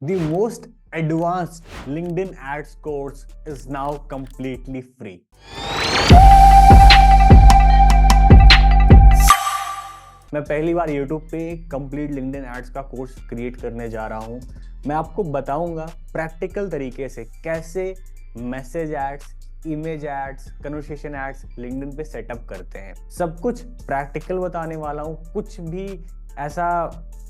The most advanced LinkedIn ads course is now completely free. मैं पहली बार YouTube पे complete LinkedIn ads का course create करने जा रहा हूँ। मैं आपको बताऊंगा प्रैक्टिकल तरीके से कैसे message ads, image ads, conversation ads LinkedIn पे सेटअप करते हैं। सब कुछ प्रैक्टिकल बताने वाला हूँ, कुछ भी ऐसा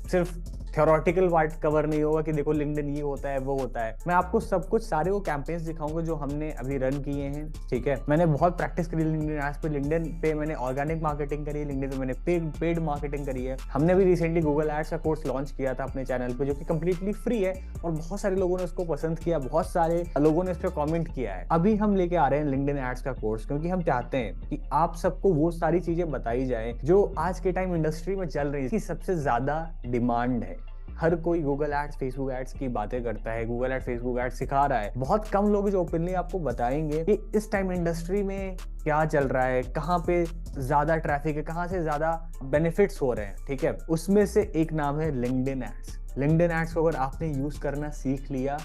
सिर्फ थ्योरेटिकल पार्ट कवर नहीं होगा कि देखो LinkedIn ये होता है वो होता है। मैं आपको सब कुछ सारे वो कैंपेन्स दिखाऊंगा जो हमने अभी रन किए हैं। ठीक है, मैंने बहुत प्रैक्टिस करी LinkedIn एड्स पे। LinkedIn पे मैंने ऑर्गेनिक मार्केटिंग करी है, LinkedIn पे मैंने पेड मार्केटिंग करी है। हमने भी रिसेंटली गूगल एड्स का कोर्स लॉन्च किया था अपने चैनल पे, जो कि कंप्लीटली फ्री है और बहुत सारे लोगों ने उसको पसंद किया, बहुत सारे लोगों ने इस पर कॉमेंट किया है। अभी हम लेके आ रहे हैं LinkedIn एड्स का कोर्स, क्योंकि हम चाहते हैं कि आप सबको वो सारी चीजें बताई जाए जो आज के टाइम इंडस्ट्री में चल रही है, इसकी सबसे ज्यादा डिमांड है। हर कोई गूगल एड्स, फेसबुक एड्स की बातें करता है, गूगल एड्स, फेसबुक एड्स सिखा रहा है। बहुत कम लोग जो ओपनली आपको बताएंगे कि इस टाइम इंडस्ट्री में क्या चल रहा है, कहाँ पे ज्यादा ट्रैफिक है, कहाँ से ज्यादा बेनिफिट्स हो रहे हैं। ठीक है, उसमें से एक नाम है LinkedIn एड्स। LinkedIn एड्स को अगर आपने यूज करना सीख लिया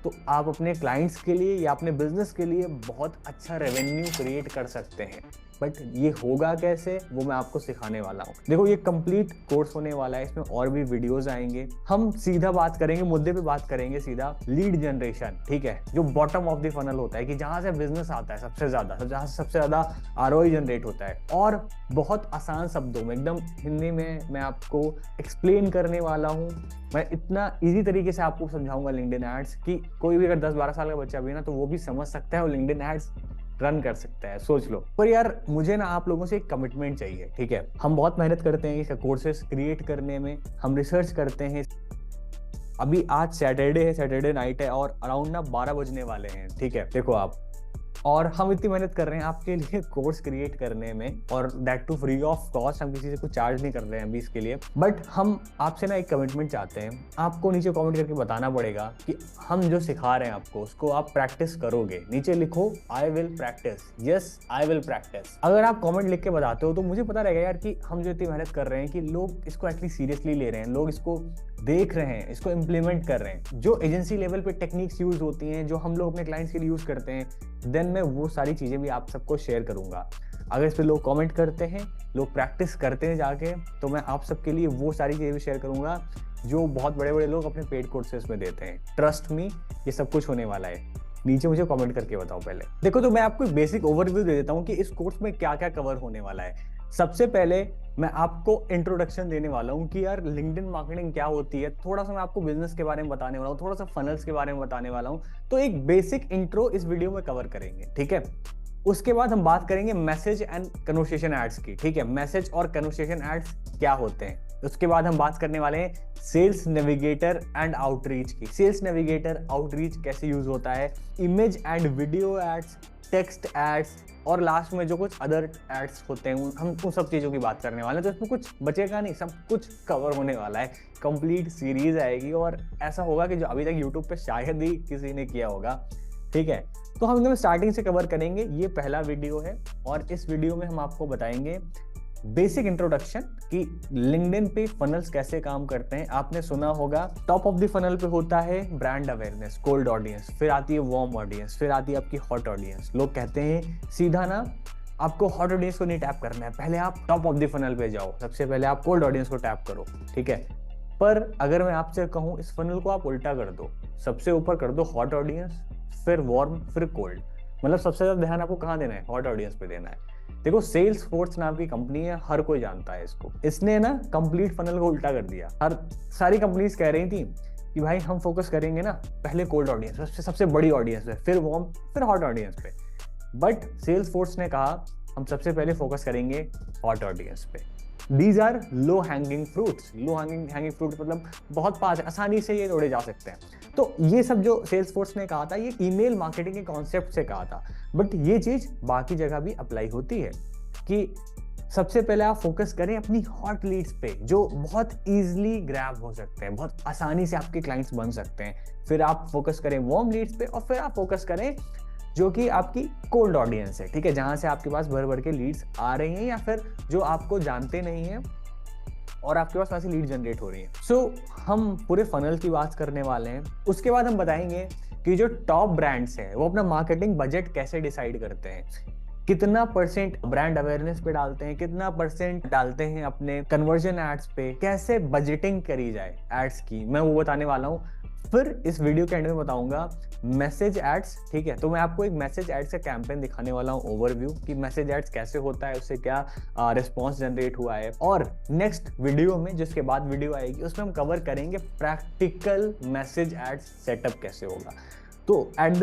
तो आप अपने क्लाइंट्स के लिए या अपने बिजनेस के लिए बहुत अच्छा रेवेन्यू क्रिएट कर सकते हैं। बट ये होगा कैसे, वो मैं आपको सिखाने वाला हूँ। देखो, ये कंप्लीट कोर्स होने वाला है, इसमें और भी वीडियोस आएंगे। हम सीधा बात करेंगे, मुद्दे पे बात करेंगे सीधा, लीड जनरेशन। ठीक है, जो बॉटम ऑफ द फनल होता है कि जहां से बिजनेस आता है सबसे ज्यादा, जहां से सबसे ज्यादा ROI जनरेट होता है। और बहुत आसान शब्दों में, एकदम हिंदी में मैं आपको एक्सप्लेन करने वाला हूँ। मैं इतना इजी तरीके से आपको समझाऊंगा LinkedIn एड्स कि कोई भी अगर 10-12 साल का बच्चा भी है ना, तो वो भी समझ सकता है और LinkedIn एड्स रन कर सकता है। सोच लो। पर यार, मुझे ना आप लोगों से एक कमिटमेंट चाहिए। ठीक है, हम बहुत मेहनत करते हैं इसका कोर्सेस क्रिएट करने में, हम रिसर्च करते हैं। अभी आज सैटरडे है, सैटरडे नाइट है और अराउंड ना 12 बजने वाले हैं। ठीक है, देखो आप, और हम इतनी मेहनत कर रहे हैं आपके लिए कोर्स क्रिएट करने में, और that too free of cost. हम किसी से कुछ चार्ज नहीं कर रहे हैं अभी इसके लिए। बट हम आपसे ना एक कमिटमेंट चाहते हैं। आपको नीचे कमेंट करके बताना पड़ेगा कि हम जो सिखा रहे हैं आपको, उसको आप प्रैक्टिस करोगे। नीचे लिखो I will practice, yes I will practice. अगर आप कमेंट लिख के बताते हो तो मुझे पता रहेगा यार कि हम जो इतनी मेहनत कर रहे हैं कि लोग इसको एक्चुअली सीरियसली ले रहे हैं, लोग इसको देख रहे हैं, इसको इम्प्लीमेंट कर रहे हैं। जो एजेंसी लेवल पे टेक्निक्स यूज होती हैं, जो हम लोग अपने क्लाइंट्स के लिए यूज करते हैं, देन मैं वो सारी चीजें भी आप सबको शेयर करूंगा। अगर इस पे लोग कमेंट करते हैं, लोग प्रैक्टिस करते हैं जाके, तो मैं आप सबके लिए वो सारी चीजें भी शेयर करूंगा जो बहुत बड़े बड़े लोग अपने पेड कोर्सेज में देते हैं। ट्रस्ट मी, ये सब कुछ होने वाला है। नीचे मुझे कमेंट करके बताओ पहले। देखो, तो मैं आपको बेसिक ओवरव्यू दे देता हूँ कि इस कोर्स में क्या क्या कवर होने वाला है। सबसे पहले मैं आपको इंट्रोडक्शन देने वाला हूँ कि यार LinkedIn मार्केटिंग क्या होती है। थोड़ा सा मैं आपको बिजनेस के बारे में बताने वाला हूँ, थोड़ा सा फनल्स के बारे में बताने वाला हूँ। तो एक बेसिक इंट्रो इस वीडियो में कवर करेंगे। ठीक है, उसके बाद हम बात करेंगे मैसेज एंड कन्वर्सेशन एड्स की। ठीक है, मैसेज और कन्वर्सेशन एड्स क्या होते हैं। उसके बाद हम बात करने वाले हैं सेल्स नेविगेटर एंड आउटरीच की। सेल्स नेविगेटर, आउटरीच कैसे यूज होता है, image and video ads, text ads, और लास्ट में जो कुछ अदर एड्स होते हैं हम उन सब चीज़ों की बात करने वाले हैं। तो इसमें कुछ बचेगा नहीं, सब कुछ कवर होने वाला है। कंप्लीट सीरीज आएगी और ऐसा होगा कि जो अभी तक यूट्यूब पे शायद ही किसी ने किया होगा। ठीक है, तो हम एकदम स्टार्टिंग से कवर करेंगे। ये पहला वीडियो है और इस वीडियो में हम आपको बताएंगे बेसिक इंट्रोडक्शन कि LinkedIn पे फनल्स कैसे काम करते हैं। आपने सुना होगा टॉप ऑफ द फनल पे होता है ब्रांड अवेयरनेस, कोल्ड ऑडियंस, फिर आती है वार्म ऑडियंस, फिर आती है आपकी हॉट ऑडियंस। लोग कहते हैं सीधा ना आपको हॉट ऑडियंस को नहीं टैप करना है, पहले आप टॉप ऑफ द फनल पे जाओ, सबसे पहले आप कोल्ड ऑडियंस को टैप करो। ठीक है, पर अगर मैं आपसे कहूँ इस फनल को आप उल्टा कर दो, सबसे ऊपर कर दो हॉट ऑडियंस, फिर वार्म, फिर कोल्ड। मतलब सबसे ज्यादा ध्यान आपको कहाँ देना है, हॉट ऑडियंस पे देना है। देखो, सेल्स फोर्स नाम की कंपनी है, हर कोई जानता है इसको। इसने ना कंप्लीट फनल को उल्टा कर दिया। हर सारी कंपनीज कह रही थी कि भाई हम फोकस करेंगे ना पहले कोल्ड ऑडियंस, सबसे बड़ी ऑडियंस पे, फिर वार्म, फिर हॉट ऑडियंस पे। बट सेल्स फोर्स ने कहा हम सबसे पहले फोकस करेंगे हॉट ऑडियंस पे। These are low hanging fruits. Low hanging fruit मतलब बहुत पास है, आसानी से ये तोड़े जा सकते हैं। तो ये सब जो सेल्स फोर्स ने कहा था, ये ईमेल मार्केटिंग के कॉन्सेप्ट से कहा था। बट ये चीज बाकी जगह भी अप्लाई होती है कि सबसे पहले आप फोकस करें अपनी हॉट लीड्स पे, जो बहुत इजीली ग्रैब हो सकते हैं, बहुत आसानी से आपके क्लाइंट्स बन सकते हैं। फिर आप फोकस करें वार्म लीड्स पे, और फिर आप फोकस करें जो कि आपकी कोल्ड ऑडियंस है। ठीक है, जहां से आपके पास भर भर के लीड्स आ रही हैं, या फिर जो आपको जानते नहीं है और आपके पास वहां से लीड जनरेट हो रही है। सो हम पूरे फनल की बात करने वाले हैं। उसके बाद हम बताएंगे कि जो टॉप ब्रांड्स हैं वो अपना मार्केटिंग बजट कैसे डिसाइड करते हैं, कितना परसेंट ब्रांड अवेयरनेस पे डालते हैं, कितना परसेंट डालते हैं अपने कन्वर्जन एड्स पे, कैसे बजटिंग करी जाए एड्स की, मैं वो बताने वाला हूँ। फिर इस वीडियो के एंड में बताऊंगा मैसेज एड्स, ठीक है। तो मैं आपको एक मैसेज एड्स का कैंपेन दिखाने वाला हूँ, ओवरव्यू कि मैसेज एड्स कैसे होता है, उससे क्या रिस्पॉन्स जनरेट हुआ है। और नेक्स्ट वीडियो में, जिसके बाद वीडियो आएगी, उसमें हम कवर करेंगे प्रैक्टिकल मैसेज एड्स सेटअप कैसे होगा। तो at the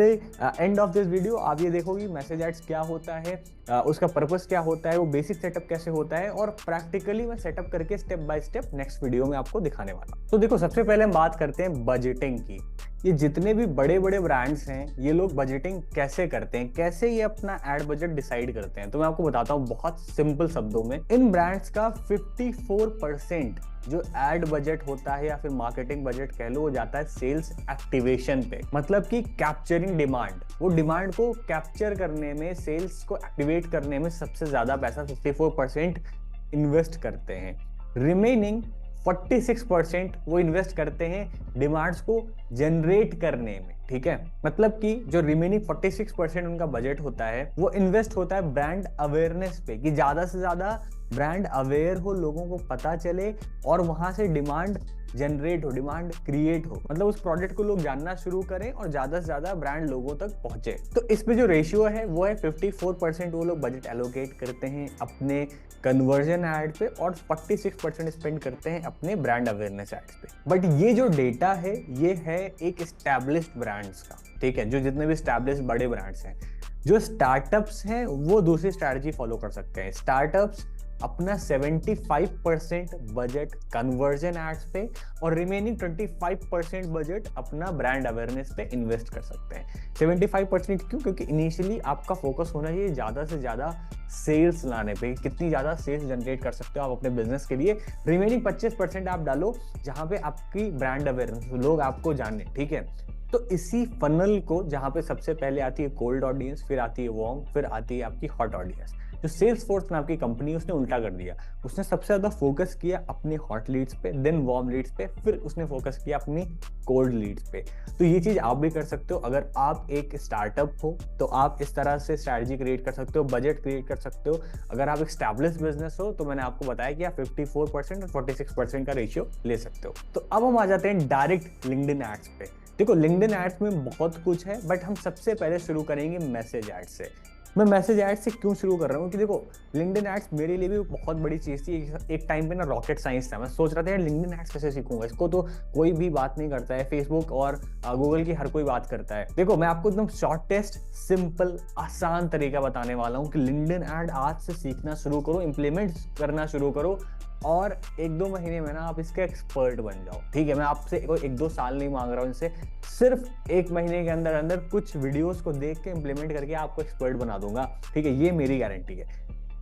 end of this video आप ये देखोगे मैसेज एड्स क्या होता है, उसका पर्पस क्या होता है, वो बेसिक सेटअप कैसे होता है, और प्रैक्टिकली मैं सेटअप करके step by step next video में आपको दिखाने वाला। तो देखो, सबसे पहले हम बात करते हैं बजटिंग की। ये जितने भी बड़े बड़े ब्रांड्स हैं, ये लोग बजटिंग कैसे करते हैं, कैसे ये अपना एड बजट डिसाइड करते हैं, तो मैं आपको बताता हूँ बहुत सिंपल शब्दों में। इन ब्रांड्स का 54% जो एड बजट होता है या फिर मार्केटिंग बजट कह लो, वो जाता है सेल्स एक्टिवेशन पे, मतलब कि कैप्चरिंग डिमांड। वो डिमांड को कैप्चर करने में, सेल्स को एक्टिवेट करने में सबसे ज्यादा पैसा 54% इन्वेस्ट करते हैं। रिमेनिंग 46% वो इन्वेस्ट करते हैं डिमांड्स को जनरेट करने में, ठीक है। मतलब कि जो रिमेनिंग 46% उनका बजट होता है वो इन्वेस्ट होता है ब्रांड अवेयरनेस पे, कि ज्यादा से ज्यादा ब्रांड अवेयर हो, लोगों को पता चले और वहां से डिमांड जनरेट हो, डिमांड क्रिएट हो, मतलब उस प्रोडक्ट को लोग जानना शुरू करें और ज्यादा से ज्यादा ब्रांड लोगों तक पहुंचे। तो इस पे जो रेशियो है वो है 54% वो लोग बजट एलोकेट करते हैं अपने कन्वर्जन एड पे और 46% स्पेंड करते हैं अपने ब्रांड अवेयरनेस एड्स पे। बट ये जो डेटा है ये है एक एस्टैब्लिश्ड ब्रांड्स का, ठीक है, जो जितने भी एस्टैब्लिश्ड बड़े ब्रांड्स हैं। जो स्टार्टअप्स हैं वो दूसरी स्ट्रैटेजी फॉलो कर सकते हैं। स्टार्टअप्स अपना 75% बजट कन्वर्जन एड्स पे और रिमेनिंग 25% बजट अपना ब्रांड अवेयरनेस पे इन्वेस्ट कर सकते हैं। 75% क्यों? क्योंकि इनिशियली आपका फोकस होना चाहिए ज्यादा से ज्यादा सेल्स लाने पे, कितनी ज्यादा सेल्स जनरेट कर सकते हो आप अपने बिजनेस के लिए। रिमेनिंग 25% आप डालो जहां पे आपकी ब्रांड अवेयरनेस, लोग आपको जाने, ठीक है। तो इसी फनल को, जहां पे सबसे पहले आती है कोल्ड ऑडियंस, फिर आती है वार्म, फिर आती है आपकी हॉट ऑडियंस। जो सेल्स फोर्स में आपकी कंपनी, उसने उल्टा कर दिया। उसने सबसे ज्यादा फोकस किया अपनी हॉट लीड्स पे, देन वार्म लीड्स पे, फिर उसने फोकस किया अपनी कोल्ड लीड्स पे। तो ये चीज आप भी कर सकते हो। अगर आप एक स्टार्टअप हो तो आप इस तरह से स्ट्रैटेजी क्रिएट कर सकते हो, बजट क्रिएट कर सकते हो। अगर आप एक स्टैब्लिश बिजनेस हो तो मैंने आपको बताया कि आप 54% और 46% का रेशियो ले सकते हो। तो अब हम आ जाते हैं डायरेक्ट लिंक्डइन एड्स पे। देखो, लिंक्डइन एड्स में बहुत कुछ है, बट हम सबसे पहले शुरू करेंगे मैसेज एड्स से। मैं मैसेज एड्स से क्यों शुरू कर रहा हूँ कि देखो, लिंक्डइन एड्स मेरे लिए भी बहुत बड़ी चीज़ थी। एक टाइम पे ना रॉकेट साइंस था। मैं सोच रहा था यार लिंक्डइन एड्स कैसे सीखूंगा, इसको तो कोई भी बात नहीं करता है, फेसबुक और गूगल की हर कोई बात करता है। देखो, मैं आपको एकदम शॉर्टेस्ट, सिंपल, आसान तरीका बताने वाला हूँ कि लिंक्डइन एड आज से सीखना शुरू करो, इंप्लीमेंट करना शुरू करो और 1-2 महीने में ना आप इसके एक्सपर्ट बन जाओ, ठीक है। मैं आपसे 1-2 साल नहीं मांग रहा हूँ इनसे, सिर्फ 1 महीने के अंदर अंदर कुछ वीडियोस को देख के इंप्लीमेंट करके आपको एक्सपर्ट बना दूंगा, ठीक है। ये मेरी गारंटी है।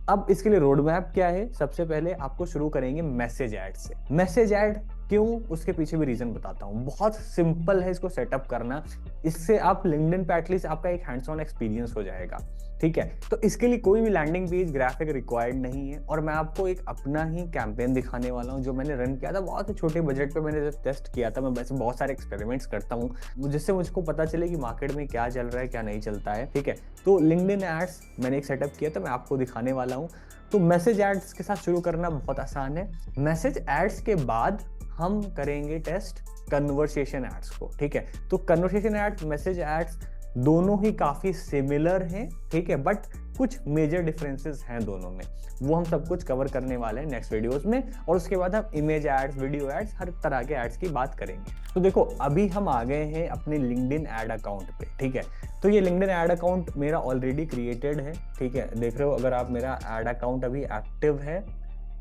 अब इसके लिए रोड मैप क्या है? सबसे पहले आपको शुरू करेंगे मैसेज ऐड से। मैसेज ऐड क्यों, उसके पीछे भी रीजन बताता हूँ। बहुत सिंपल है इसको सेटअप करना। इससे आप लिंक्डइन पे एटलीस्ट आपका एक हैंड्स ऑन एक्सपीरियंस हो जाएगा, ठीक है। तो इसके लिए कोई भी लैंडिंग पेज, ग्राफिक रिक्वायर्ड नहीं है। और मैं आपको एक अपना ही कैंपेन दिखाने वाला हूँ जो मैंने रन किया था, बहुत ही छोटे बजट पे मैंने टेस्ट किया था। मैं वैसे बहुत सारे एक्सपेरिमेंट्स करता हूँ जिससे मुझको पता चले कि मार्केट में क्या चल रहा है, क्या नहीं चलता है, ठीक है। तो लिंक्डइन एड्स मैंने एक सेटअप किया था, मैं आपको दिखाने वाला हूँ। तो मैसेज एड्स के साथ शुरू करना बहुत आसान है। मैसेज एड्स के बाद हम करेंगे टेस्ट कन्वर्सेशन एड्स को, ठीक है। तो कन्वर्सेशन एड्स, मैसेज एड्स दोनों ही काफी सिमिलर हैं, ठीक है, बट कुछ मेजर डिफरेंसेस हैं दोनों में। वो हम सब कुछ कवर करने वाले हैं नेक्स्ट वीडियोस में। और उसके बाद हम इमेज एड्स, वीडियो एड्स, हर तरह के एड्स की बात करेंगे। तो देखो, अभी हम आ गए हैं अपने लिंक्डइन एड अकाउंट पे, ठीक है। तो ये लिंक्डइन एड अकाउंट मेरा ऑलरेडी क्रिएटेड है, ठीक है। देख रहे हो, अगर आप, मेरा एड अकाउंट अभी एक्टिव है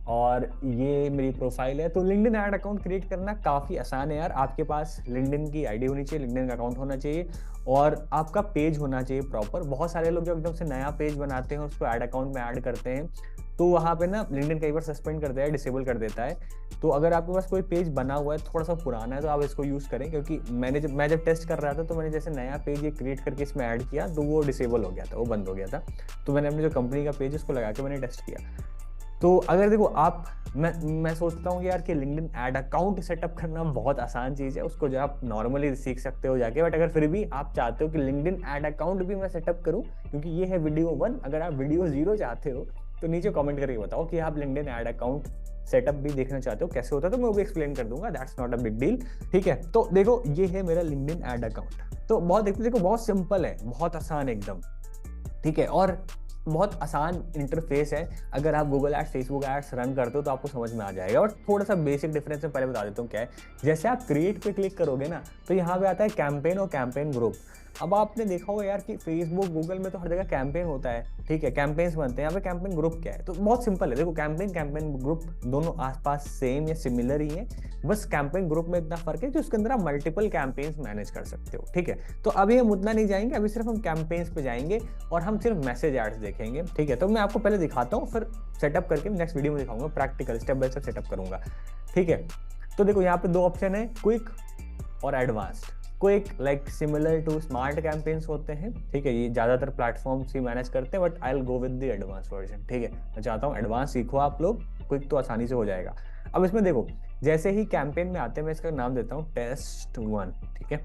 और ये मेरी प्रोफाइल है। तो लिंक्डइन ऐड अकाउंट क्रिएट करना काफ़ी आसान है यार। आपके पास लिंक्डइन की आईडी होनी चाहिए, लिंक्डइन का अकाउंट होना चाहिए और आपका पेज होना चाहिए प्रॉपर। बहुत सारे लोग जब एकदम से नया पेज बनाते हैं, उसको ऐड अकाउंट में ऐड करते हैं, तो वहाँ पे ना लिंक्डइन कई बार सस्पेंड कर देता है, डिसेबल कर देता है। तो अगर आपके पास कोई पेज बना हुआ है, थोड़ा सा पुराना है, तो आप इसको यूज़ करें। क्योंकि मैं जब टेस्ट कर रहा था तो मैंने जैसे नया पेज ये क्रिएट करके इसमें ऐड किया तो वो डिसेबल हो गया था, वो बंद हो गया था। तो मैंने अपनी जो कंपनी का पेज उसको लगा के मैंने टेस्ट किया। तो अगर देखो आप मैं सोचता हूँ कि यार कि लिंक्डइन ऐड अकाउंट सेटअप करना बहुत आसान चीज़ है, उसको जो आप नॉर्मली सीख सकते हो जाके। बट अगर फिर भी आप चाहते हो कि लिंक्डइन ऐड अकाउंट भी मैं सेटअप करूँ, क्योंकि ये है वीडियो 1, अगर आप वीडियो 0 चाहते हो तो नीचे कमेंट करके बताओ कि आप लिंक्डइन ऐड अकाउंट सेटअप भी देखना चाहते हो कैसे होता है, तो मैं वो भी एक्सप्लेन कर दूंगा। That's not a big deal, ठीक है। तो देखो ये है मेरा लिंक्डइन ऐड अकाउंट। तो बहुत देखो बहुत सिंपल है, बहुत आसान एकदम, ठीक है। और बहुत आसान इंटरफेस है। अगर आप Google ads, Facebook ads run करते हो तो आपको समझ में आ जाएगा। और थोड़ा सा बेसिक डिफरेंस मैं पहले बता देता हूँ क्या है। जैसे आप क्रिएट पे क्लिक करोगे ना, तो यहाँ पे आता है कैंपेन और कैंपेन ग्रुप। अब आपने देखा होगा यार कि फेसबुक, गूगल में तो हर जगह कैंपेन होता है, ठीक है, कैंपेन्स बनते हैं। यहाँ पे कैंपेन ग्रुप क्या है, तो बहुत सिंपल है। देखो कैंपेन ग्रुप दोनों आसपास सेम या सिमिलर ही है, बस कैंपेन ग्रुप में इतना फर्क है कि उसके अंदर आप मल्टीपल कैंपेन्स मैनेज कर सकते हो, ठीक है। तो अभी हम उतना नहीं जाएंगे, अभी सिर्फ हम कैंपेन्स पे जाएंगे और हम सिर्फ मैसेज एड्स देखेंगे, ठीक है। तो मैं आपको पहले दिखाता हूँ, फिर सेटअप करके नेक्स्ट वीडियो में दिखाऊंगा, practical step by step setup करूंगा, ठीक है। तो देखो यहाँ पे 2 ऑप्शन है, क्विक और एडवांस्ड। Quick like similar to smart campaigns होते हैं, ठीक है, ये ज्यादातर प्लेटफॉर्म्स ही मैनेज करते हैं, but I will go with the advance version, ठीक है। मैं चाहता हूँ एडवांस सीखो आप लोग, क्विक तो आसानी से हो जाएगा। अब इसमें देखो जैसे ही कैंपेन में आते हैं, मैं इसका नाम देता हूँ टेस्ट 1, ठीक है।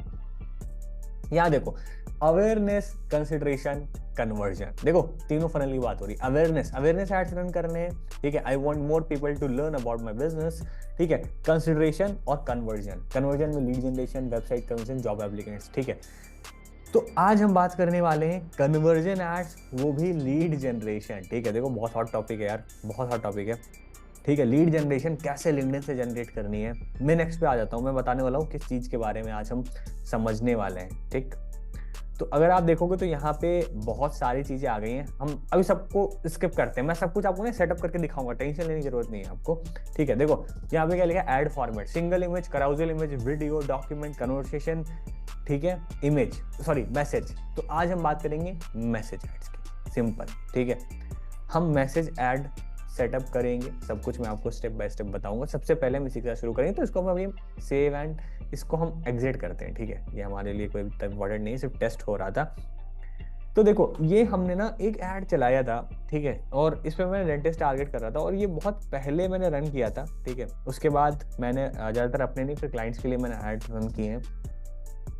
यहाँ देखो अवेयरनेस, कंसिडरेशन, कन्वर्जन, देखो तीनों फनल की बात हो रही है। अवेयरनेस एड्स रन करने हैं, ठीक है, I want more people to learn about my business, ठीक है। कंसिडरेशन और कन्वर्जन में lead generation, website conversion, job applicants, ठीक है। तो आज हम बात करने वाले हैं कन्वर्जन एड्स, वो भी लीड जनरेशन, ठीक है। देखो बहुत हॉट टॉपिक है यार, बहुत हॉट टॉपिक है, ठीक है। लीड जनरेशन कैसे लिंक्डइन से जनरेट करनी है, मैं नेक्स्ट पे आ जाता हूँ। मैं बताने वाला हूँ किस चीज़ के बारे में आज हम समझने वाले हैं, ठीक। तो अगर आप देखोगे तो यहाँ पे बहुत सारी चीजें आ गई हैं, हम अभी सबको स्किप करते हैं। मैं सब कुछ आपको ना सेटअप करके दिखाऊंगा, टेंशन लेने की जरूरत नहीं है आपको, ठीक है। देखो यहाँ पे क्या लिखा है, add format, single image, कराउजल image, video, document, conversation, ठीक है, इमेज, सॉरी मैसेज। तो आज हम बात करेंगे मैसेज एड्स की, सिंपल, ठीक है। हम मैसेज ऐड सेटअप करेंगे, सब कुछ मैं आपको स्टेप बाय स्टेप बताऊंगा। सबसे पहले हम इसी के साथ शुरू करेंगे, तो इसको हम अभी सेव एंड इसको हम एग्जिट करते हैं, ठीक है। ये हमारे लिए कोई इंपॉर्टेंट नहीं, सिर्फ टेस्ट हो रहा था। तो देखो ये हमने ना एक ऐड चलाया था, ठीक है, और इस पे मैं रेंटेस्ट टारगेट कर रहा था, और ये बहुत पहले मैंने रन किया था, ठीक है। उसके बाद मैंने ज़्यादातर अपने नहीं, फिर क्लाइंट्स के लिए मैंने ऐड रन किए हैं,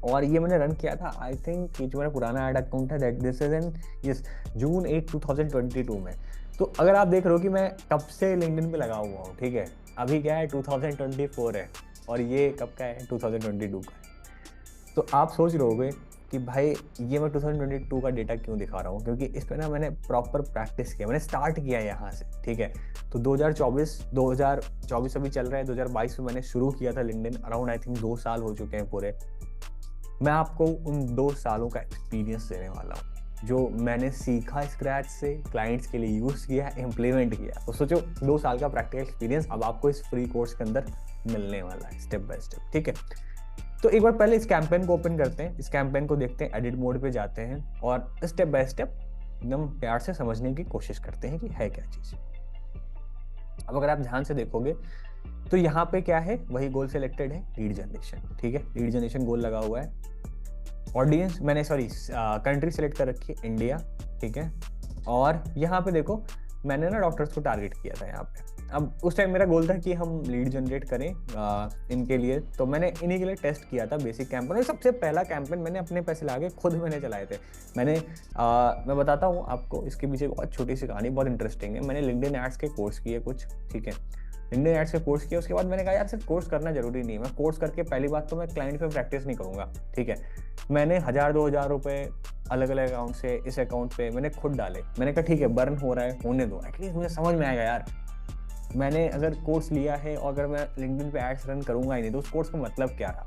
और ये मैंने रन किया था आई थिंक ये जो मेरा पुराना ऐड अकाउंट है, that this is in yes June 8 2022 में। तो अगर आप देख रहे हो कि मैं कब से लिंक्डइन पे लगा हुआ हूँ, ठीक है, अभी क्या है 2024 है, और ये कब का है 2022 का है। तो आप सोच रहे होगे कि भाई ये मैं 2022 का डेटा क्यों दिखा रहा हूँ, क्योंकि इस पर ना मैंने प्रॉपर प्रैक्टिस किया, मैंने स्टार्ट किया यहाँ से, ठीक है। तो 2024 अभी चल रहा है, 2022 में मैंने शुरू किया था लिंक्डइन, अराउंड आई थिंक 2 साल हो चुके हैं पूरे। मैं आपको उन 2 सालों का एक्सपीरियंस देने वाला हूँ, जो मैंने सीखा स्क्रैच से, क्लाइंट्स के लिए यूज़ किया, इम्प्लीमेंट किया। तो सोचो 2 साल का प्रैक्टिकल एक्सपीरियंस अब आपको इस फ्री कोर्स के अंदर मिलने वाला है, स्टेप बाय स्टेप, ठीक है। तो एक बार पहले इस कैंपेन को ओपन करते हैं, इस कैंपेन को देखते हैं, एडिट मोड पे जाते हैं, और स्टेप बाय स्टेप एकदम प्यार से समझने की कोशिश करते हैं कि है क्या चीज़। अब अगर आप ध्यान से देखोगे तो यहाँ पे क्या है, वही गोल सिलेक्टेड है, लीड जनरेशन, ठीक है, लीड जनरेशन गोल लगा हुआ है। ऑडियंस मैंने कंट्री सेलेक्ट कर रखी है, इंडिया, ठीक है। और यहाँ पे देखो मैंने ना डॉक्टर्स को टारगेट किया था यहाँ पे। अब उस टाइम मेरा गोल था कि हम लीड जनरेट करें इनके लिए, तो मैंने इन्हीं के लिए टेस्ट किया था बेसिक कैंपेन। सबसे पहला कैंपेन मैंने अपने पैसे लगा के खुद मैंने चलाए थे। मैं बताता हूँ आपको, इसके पीछे बहुत छोटी सी कहानी, बहुत इंटरेस्टिंग है। मैंने लिंक्डइन एड्स के कोर्स किए कुछ, ठीक है, लिंक्डइन एड्स के कोर्स किया। उसके बाद मैंने कहा यार सिर्फ कोर्स करना जरूरी नहीं है, मैं कोर्स करके पहली बात तो मैं क्लाइंट पे प्रैक्टिस नहीं करूंगा, ठीक है। मैंने 1000-2000 रुपए अलग अलग अकाउंट से इस अकाउंट पे मैंने खुद डाले। मैंने कहा ठीक है बर्न हो रहा है, होने दो, एटलीस्ट मुझे समझ में आएगा यार। मैंने अगर कोर्स लिया है और अगर मैं लिंक्डइन पे एड्स रन करूंगा ही नहीं, तो उस कोर्स का मतलब क्या रहा।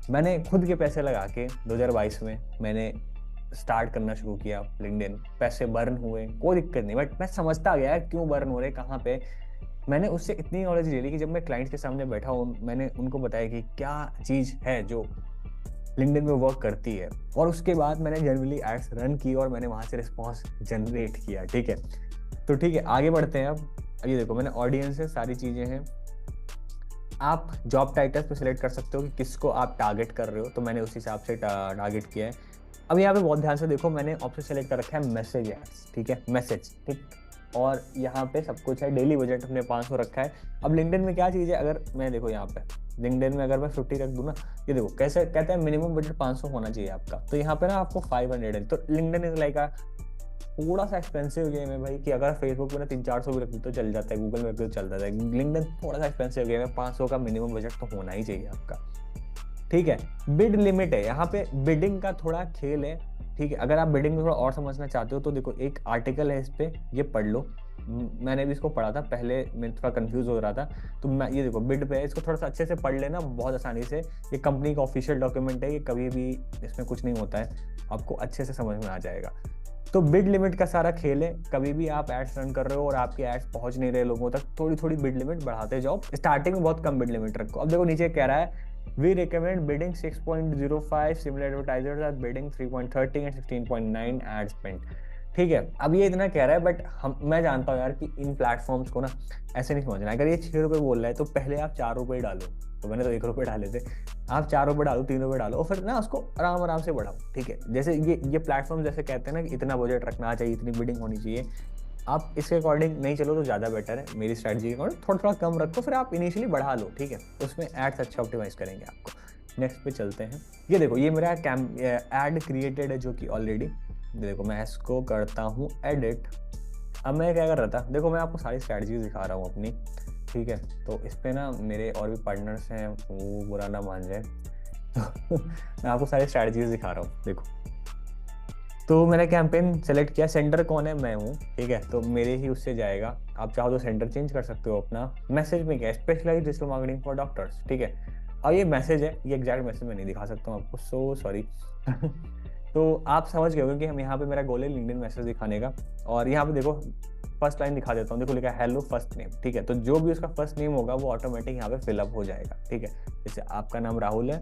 मैंने खुद के पैसे लगा के 2022 में मैंने स्टार्ट करना शुरू किया लिंक्डइन। पैसे बर्न हुए, कोई दिक्कत नहीं, बट मैं समझता गया क्यों बर्न हो रहे, कहाँ पे। मैंने उससे इतनी नॉलेज ले ली कि जब मैं क्लाइंट्स के सामने बैठा हूँ, मैंने उनको बताया कि क्या चीज़ है जो लिंक्डइन में वर्क करती है, और उसके बाद मैंने जनरली एड्स रन की और मैंने वहाँ से रिस्पॉन्स जनरेट किया, ठीक है। तो ठीक है आगे बढ़ते हैं। अब ये देखो मैंने ऑडियंस है, सारी चीज़ें हैं। आप जॉब टाइटल्स पे सिलेक्ट कर सकते हो कि किसको आप टारगेट कर रहे हो, तो मैंने उस हिसाब से टारगेट किया है। अब यहाँ पे बहुत ध्यान से देखो, मैंने ऑप्शन सेलेक्ट कर रखा है मैसेज एड्स, ठीक है, मैसेज, ठीक। और यहाँ पे सब कुछ है, डेली बजट हमने 500 रखा है। अब लिंक्डइन में क्या चीज़ है, अगर मैं देखो यहाँ पे लिंक्डइन में अगर मैं 50 रख दूँ ना, ये देखो कैसे कहते हैं मिनिमम बजट 500 होना चाहिए आपका, तो यहाँ पे ना आपको 500 है। तो लिंक्डइन इज लाइक थोड़ा सा एक्सपेंसिव गेम है भाई, कि अगर फेसबुक पे ना 300-400 भी रख दी तो चल जाता है, गूगल में भी चल जाता है। लिंक्डइन थोड़ा सा एक्सपेंसिव गेम है, 500 का मिनिमम बजट तो होना ही चाहिए आपका, ठीक है। बिड लिमिट है, यहाँ पे बिडिंग का थोड़ा खेल है, ठीक है। अगर आप बिडिंग में थोड़ा और समझना चाहते हो तो देखो एक आर्टिकल है इस पे, ये पढ़ लो। मैंने भी इसको पढ़ा था पहले, मैं थोड़ा कंफ्यूज हो रहा था, तो मैं ये देखो बिड पे है, इसको थोड़ा सा अच्छे से पढ़ लेना बहुत आसानी से। ये कंपनी का ऑफिशियल डॉक्यूमेंट है, ये कभी भी इसमें कुछ नहीं होता है, आपको अच्छे से समझ में आ जाएगा। तो बिड लिमिट का सारा खेल है, कभी भी आप एड्स रन कर रहे हो और आपके एड्स पहुंच नहीं रहे लोगों तक, थोड़ी थोड़ी बिड लिमिट बढ़ाते जाओ। स्टार्टिंग में बहुत कम बिड लिमिट रखो। अब देखो नीचे कह रहा है we recommend bidding 6.05, similar advertisers are bidding 3.30 and 16.9 ad spend, ठीक है। अब ये इतना कह रहा है, बट मैं जानता हूँ यार कि इन प्लेटफॉर्म्स को ना ऐसे नहीं समझना है। अगर ये 6 रुपये बोल रहा है तो पहले आप 4 रुपये डालो, तो मैंने तो 1 रुपये डाले थे, आप 4 रुपये डालो, 3 रुपये डालो, और फिर ना उसको आराम आराम से बढ़ाओ, ठीक है। जैसे ये प्लेटफॉर्म जैसे कहते हैं ना कि इतना बजट रखना चाहिए, इतनी बिडिंग होनी चाहिए, आप इसके अकॉर्डिंग नहीं चलो तो ज़्यादा बेटर है। मेरी स्ट्रैटेजी के अकॉर्डिंग थोड़ा थोड़ा कम रखो, फिर आप इनिशियली बढ़ा लो, ठीक है। उसमें एड्स अच्छा ऑप्टिमाइज करेंगे आपको। नेक्स्ट पे चलते हैं। ये देखो ये मेरा एड क्रिएटेड है जो कि ऑलरेडी, देखो मैं इसको करता हूँ एडिट। अब मैं क्या कर रहा था, देखो मैं आपको सारी स्ट्रैटेजीज दिखा रहा हूँ अपनी, ठीक है। तो इस पे ना मेरे और भी पार्टनर्स हैं, वो बुरा ना मान जाए तो मैं आपको सारी स्ट्रैटेजीज दिखा रहा हूँ। देखो तो मैंने कैंपेन सेलेक्ट किया, सेंटर कौन है, मैं हूँ, ठीक है। तो मेरे ही उससे जाएगा, आप चाहो तो सेंटर चेंज कर सकते हो अपना। मैसेज में क्या, specialised digital marketing for doctors, ठीक है। अब ये मैसेज है, ये एग्जैक्ट मैसेज मैं नहीं दिखा सकता हूँ आपको, सो सॉरी तो आप समझ गए होंगे कि हम यहाँ पे मेरा गोल है लिंक्डइन मैसेज दिखाने का। और यहाँ पे देखो फर्स्ट लाइन दिखा देता हूँ, देखो लिखा है हेलो फर्स्ट नेम, ठीक है। तो जो भी उसका फर्स्ट नेम होगा वो ऑटोमेटिक यहाँ पे फिलअप हो जाएगा, ठीक है। जैसे आपका नाम राहुल है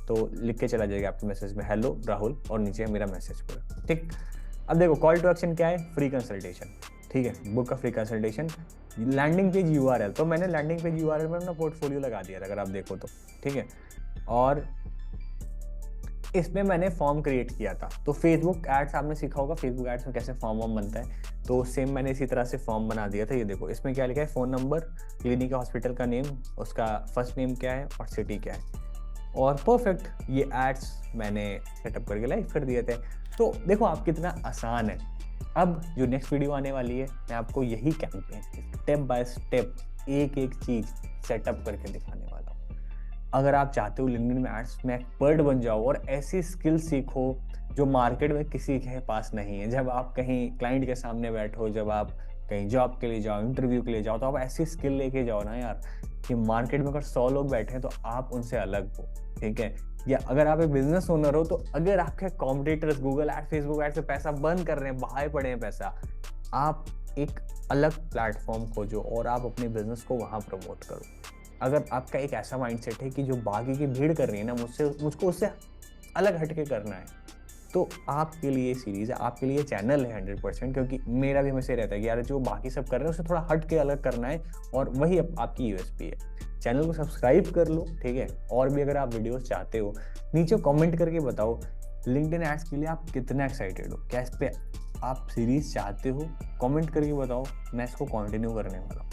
तो लिख के चला जाएगा आपके मैसेज में हेलो राहुल, और नीचे मेरा मैसेज पूरा, ठीक। अब देखो कॉल टू एक्शन क्या है, फ्री कंसल्टेशन, ठीक है, बुक का free consultation. Landing page URL, तो मैंने लैंडिंग पेज यूआरएल में अपना पोर्टफोलियो लगा दिया था, अगर आप देखो तो, ठीक है। और इसमें मैंने फॉर्म क्रिएट किया था। तो फेसबुक एड्स आपने सीखा होगा, फेसबुक एड्स में कैसे फॉर्म बनता है, तो सेम मैंने इसी तरह से फॉर्म बना दिया था। ये देखो इसमें क्या लिखा है, फ़ोन नंबर, क्लिनिक या हॉस्पिटल का नेम, उसका फर्स्ट नेम क्या है और सिटी क्या है, और परफेक्ट ये एड्स मैंने सेटअप करके लाइव कर दिए थे। तो देखो आप कितना आसान है। अब जो नेक्स्ट वीडियो आने वाली है, मैं आपको यही कैंपेन स्टेप बाय स्टेप एक एक चीज़ सेटअप करके दिखाने वाला हूँ। अगर आप चाहते हो लिंक्डइन में एड्स में एक्सपर्ट बन जाओ और ऐसी स्किल सीखो जो मार्केट में किसी के पास नहीं है, जब आप कहीं क्लाइंट के सामने बैठो, जब आप कहीं जॉब के लिए जाओ, इंटरव्यू के लिए जाओ, तो आप ऐसी स्किल लेके जाओ ना यार कि मार्केट में अगर 100 लोग बैठे हैं तो आप उनसे अलग हो, ठीक है। या अगर आप एक बिजनेस ओनर हो तो अगर आपके competitors Google ad, Facebook ad से पैसा बर्न कर रहे हैं, बहाए पड़े हैं पैसा, आप एक अलग प्लेटफॉर्म खोजो और आप अपने बिजनेस को वहाँ प्रमोट करो। अगर आपका एक ऐसा माइंडसेट है कि जो बाकी की भीड़ कर रही है ना, मुझको उससे अलग हटके करना है, तो आपके लिए सीरीज है, आपके लिए चैनल है 100%। क्योंकि मेरा भी हमेशा रहता है कि यार जो बाकी सब कर रहे हैं उससे थोड़ा हट के अलग करना है, और वही आपकी यूएसपी है। चैनल को सब्सक्राइब कर लो, ठीक है। और भी अगर आप वीडियोस चाहते हो नीचे कमेंट करके बताओ लिंक्डइन एड्स के लिए आप कितना एक्साइटेड हो, क्या इस पे आप सीरीज चाहते हो, कमेंट करके बताओ, मैं इसको कंटिन्यू करने वाला हूँ।